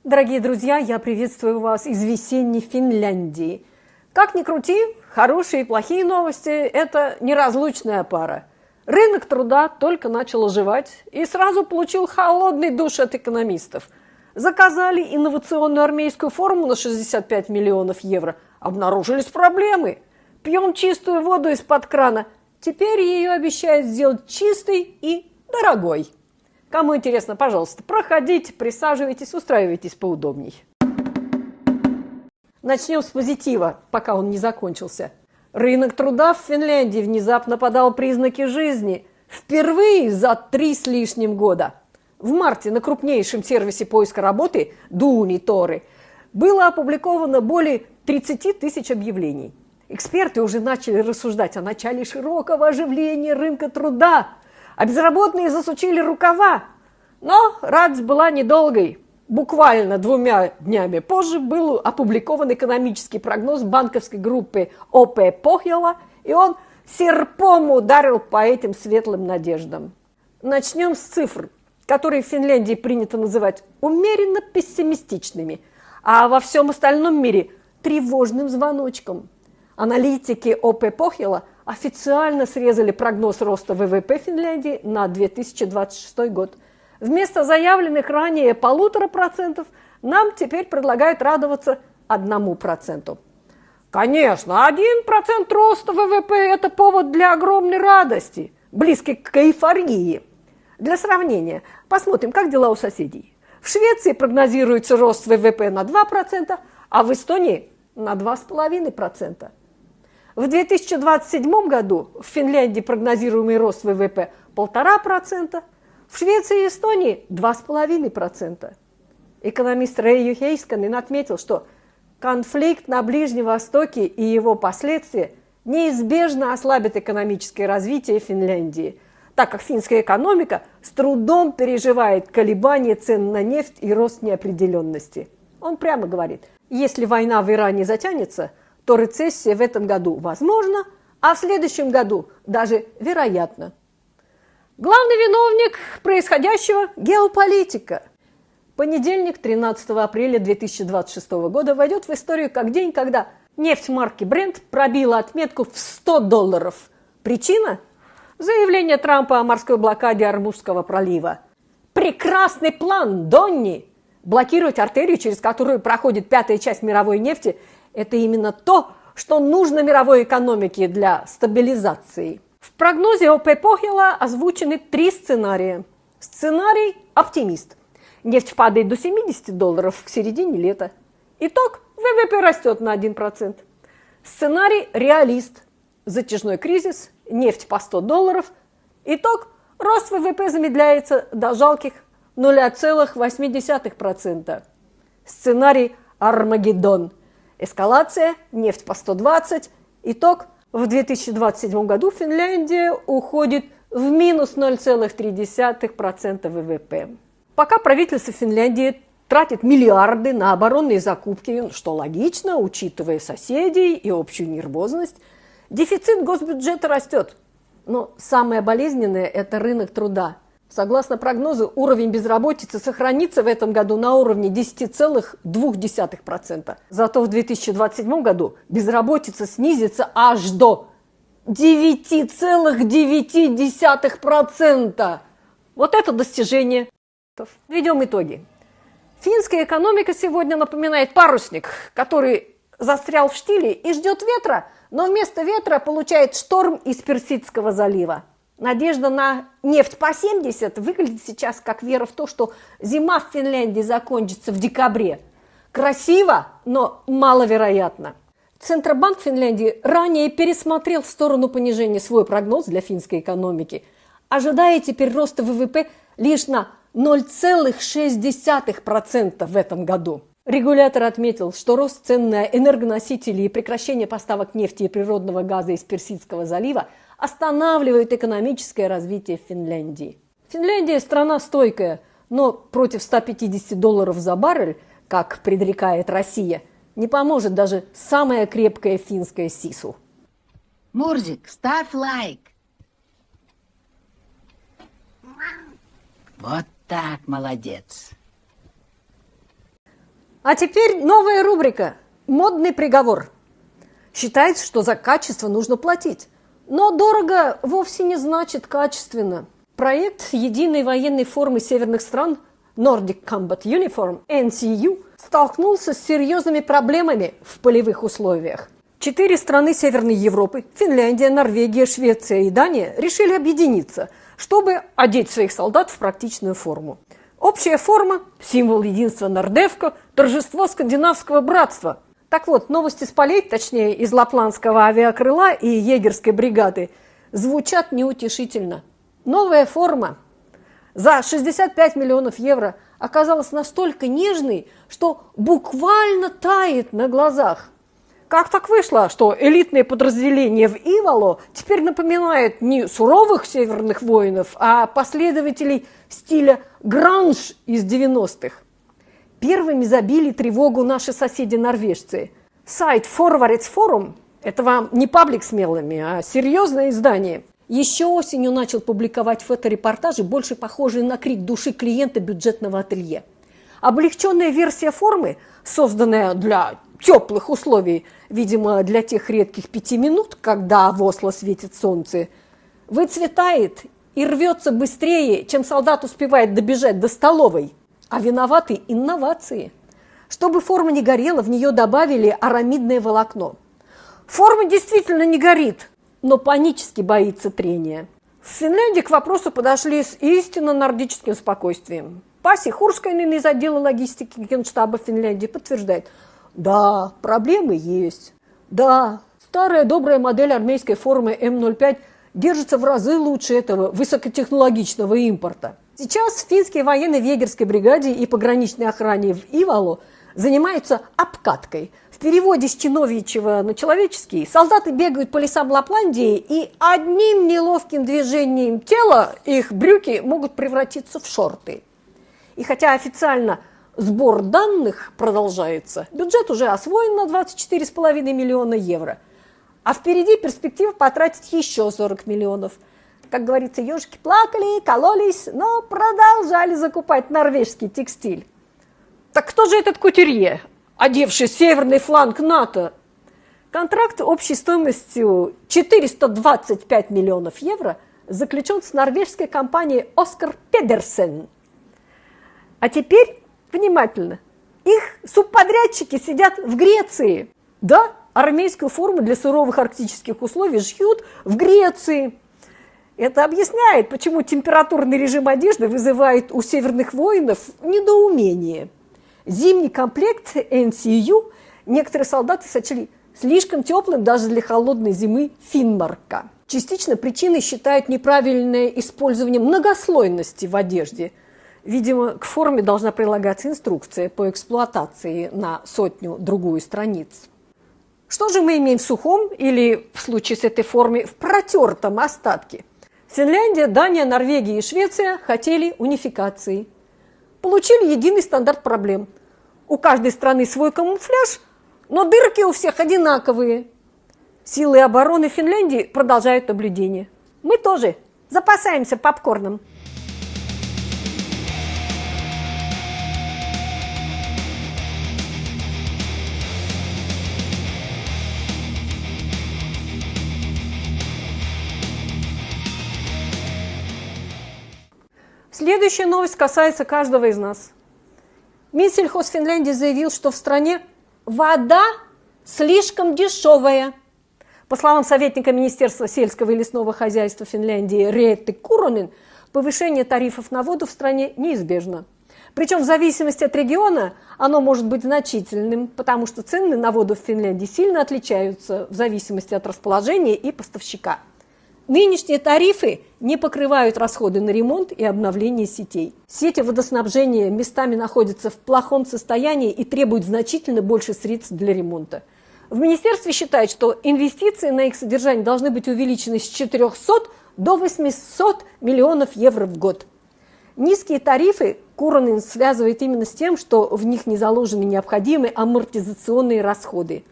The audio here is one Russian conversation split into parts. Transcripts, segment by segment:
Дорогие друзья, я приветствую вас из весенней Финляндии. Как ни крути, хорошие и плохие новости – это неразлучная пара. Рынок труда только начал оживать и сразу получил холодный душ от экономистов. Заказали инновационную армейскую форму на 65 миллионов евро. Обнаружились проблемы. Пьем чистую воду из-под крана. Теперь ее обещают сделать чистой и дорогой. Кому интересно, пожалуйста, проходите, присаживайтесь, устраивайтесь поудобней. Начнем с позитива, пока он не закончился. Рынок труда в Финляндии внезапно подал признаки жизни. Впервые за 3 с лишним года. В марте на крупнейшем сервисе поиска работы Duunitori было опубликовано более 30 тысяч объявлений. Эксперты уже начали рассуждать о начале широкого оживления рынка труда, а безработные засучили рукава. Но радость была недолгой. Буквально 2 днями позже был опубликован экономический прогноз банковской группы ОП Pohjola, и он серпом ударил по этим светлым надеждам. Начнем с цифр, которые в Финляндии принято называть умеренно пессимистичными, а во всем остальном мире тревожным звоночком. Аналитики ОП Pohjola официально срезали прогноз роста ВВП Финляндии на 2026 год. Вместо заявленных ранее 1,5% нам теперь предлагают радоваться 1%. Конечно, 1% роста ВВП – это повод для огромной радости, близкий к эйфории. Для сравнения, посмотрим, как дела у соседей. В Швеции прогнозируется рост ВВП на 2%, а в Эстонии на 2,5%. В 2027 году в Финляндии прогнозируемый рост ВВП 1,5%, в Швеции и Эстонии 2,5%. Экономист Рейю Хейсканен отметил, что конфликт на Ближнем Востоке и его последствия неизбежно ослабят экономическое развитие Финляндии, так как финская экономика с трудом переживает колебания цен на нефть и рост неопределенности. Он прямо говорит, если война в Иране затянется, то рецессия в этом году возможна, а в следующем году даже вероятно. Главный виновник происходящего – геополитика. Понедельник, 13 апреля 2026 года, войдет в историю как день, когда нефть марки Brent пробила отметку в $100. Причина – заявление Трампа о морской блокаде Ормузского пролива. Прекрасный план Донни – блокировать артерию, через которую проходит 5-я часть мировой нефти – это именно то, что нужно мировой экономике для стабилизации. В прогнозе ОП Pohjola озвучены 3 сценария. Сценарий «Оптимист». Нефть падает до $70 к середине лета. Итог – ВВП растет на 1%. Сценарий «Реалист». Затяжной кризис, нефть по $100. Итог – рост ВВП замедляется до жалких 0,8%. Сценарий «Армагеддон». Эскалация, нефть по 120. Итог – в 2027 году Финляндия уходит в минус 0,3% ВВП. Пока правительство Финляндии тратит миллиарды на оборонные закупки, что логично, учитывая соседей и общую нервозность, дефицит госбюджета растет. Но самое болезненное – это рынок труда. Согласно прогнозу, уровень безработицы сохранится в этом году на уровне 10,2%. Зато в 2027 году безработица снизится аж до 9,9%. Вот это достижение. Введем итоги. Финская экономика сегодня напоминает парусник, который застрял в штиле и ждет ветра, но вместо ветра получает шторм из Персидского залива. Надежда на нефть по 70 выглядит сейчас как вера в то, что зима в Финляндии закончится в декабре. Красиво, но маловероятно. Центробанк Финляндии ранее пересмотрел в сторону понижения свой прогноз для финской экономики, ожидая теперь роста ВВП лишь на 0,6% в этом году. Регулятор отметил, что рост цен на энергоносители и прекращение поставок нефти и природного газа из Персидского залива останавливают экономическое развитие Финляндии. Финляндия – страна стойкая, но против $150 за баррель, как предрекает Россия, не поможет даже самая крепкая финская сису. Мурзик, ставь лайк. Вот так, молодец. А теперь новая рубрика «Модный приговор». Считается, что за качество нужно платить. Но дорого вовсе не значит качественно. Проект единой военной формы северных стран Nordic Combat Uniform, NCU, столкнулся с серьезными проблемами в полевых условиях. 4 страны Северной Европы – Финляндия, Норвегия, Швеция и Дания – решили объединиться, чтобы одеть своих солдат в практичную форму. Общая форма – символ единства Нордевко, торжество скандинавского братства. Так вот, новости с полей, точнее из Лапландского авиакрыла и егерской бригады, звучат неутешительно. Новая форма за 65 миллионов евро оказалась настолько нежной, что буквально тает на глазах. Как так вышло, что элитные подразделения в Ивало теперь напоминают не суровых северных воинов, а последователей стиля гранж из 90-х? Первыми забили тревогу наши соседи-норвежцы. Сайт Forwards Forum – это вам не паблик с мелами, а серьезное издание. Еще осенью начал публиковать фоторепортажи, больше похожие на крик души клиента бюджетного ателье. Облегченная версия формы, созданная для теплых условий, видимо, для тех редких 5 минут, когда в Осло светит солнце, выцветает и рвется быстрее, чем солдат успевает добежать до столовой. А виноваты инновации. Чтобы форма не горела, в нее добавили арамидное волокно. Форма действительно не горит, но панически боится трения. В Финляндии к вопросу подошли с истинно нордическим спокойствием. Паси Хурскайнен из отдела логистики Генштаба Финляндии подтверждает: да, проблемы есть. Да, старая добрая модель армейской формы М-05 держится в разы лучше этого высокотехнологичного импорта. Сейчас финские военные в егерской бригаде и пограничной охране в Ивало занимаются обкаткой. В переводе с чиновичьего на человеческий солдаты бегают по лесам Лапландии, и одним неловким движением тела их брюки могут превратиться в шорты. И хотя официально сбор данных продолжается, бюджет уже освоен на 24,5 миллиона евро. А впереди перспектива потратить еще 40 миллионов. Как говорится, ежики плакали, кололись, но продолжали закупать норвежский текстиль. Так кто же этот кутюрье, одевший северный фланг НАТО? Контракт общей стоимостью 425 миллионов евро заключен с норвежской компанией Оскар Педерсен. А теперь, внимательно, их субподрядчики сидят в Греции. Да, армейскую форму для суровых арктических условий шьют в Греции. Это объясняет, почему температурный режим одежды вызывает у северных воинов недоумение. Зимний комплект NCU некоторые солдаты сочли слишком теплым даже для холодной зимы Финмарка. Частично причиной считают неправильное использование многослойности в одежде. Видимо, к форме должна прилагаться инструкция по эксплуатации на 100-другую страниц. Что же мы имеем в сухом или, в случае с этой формой, в протертом остатке? Финляндия, Дания, Норвегия и Швеция хотели унификации. Получили единый стандарт проблем. У каждой страны свой камуфляж, но дырки у всех одинаковые. Силы обороны Финляндии продолжают наблюдение. Мы тоже запасаемся попкорном. Следующая новость касается каждого из нас. Минсельхоз Финляндии заявил, что в стране вода слишком дешевая. По словам советника Министерства сельского и лесного хозяйства Финляндии Реетты Куронен, повышение тарифов на воду в стране неизбежно. Причем в зависимости от региона оно может быть значительным, потому что цены на воду в Финляндии сильно отличаются в зависимости от расположения и поставщика. Нынешние тарифы не покрывают расходы на ремонт и обновление сетей. Сети водоснабжения местами находятся в плохом состоянии и требуют значительно больше средств для ремонта. В министерстве считают, что инвестиции на их содержание должны быть увеличены с 400 до 800 миллионов евро в год. Низкие тарифы Куронен связывает именно с тем, что в них не заложены необходимые амортизационные расходы.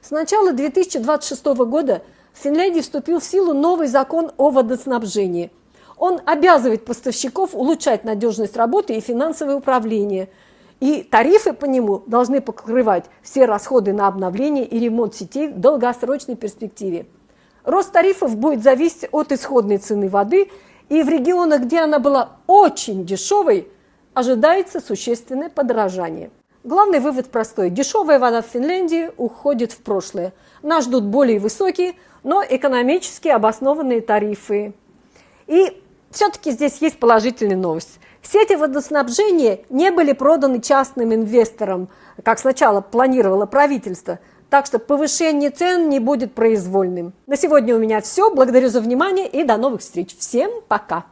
С начала 2026 года в Финляндии вступил в силу новый закон о водоснабжении. Он обязывает поставщиков улучшать надежность работы и финансовое управление. И тарифы по нему должны покрывать все расходы на обновление и ремонт сетей в долгосрочной перспективе. Рост тарифов будет зависеть от исходной цены воды, и в регионах, где она была очень дешевой, ожидается существенное подорожание. Главный вывод простой. Дешевая вода в Финляндии уходит в прошлое. Нас ждут более высокие, но экономически обоснованные тарифы. И все-таки здесь есть положительная новость. Сети водоснабжения не были проданы частным инвесторам, как сначала планировало правительство. Так что повышение цен не будет произвольным. На сегодня у меня все. Благодарю за внимание и до новых встреч. Всем пока!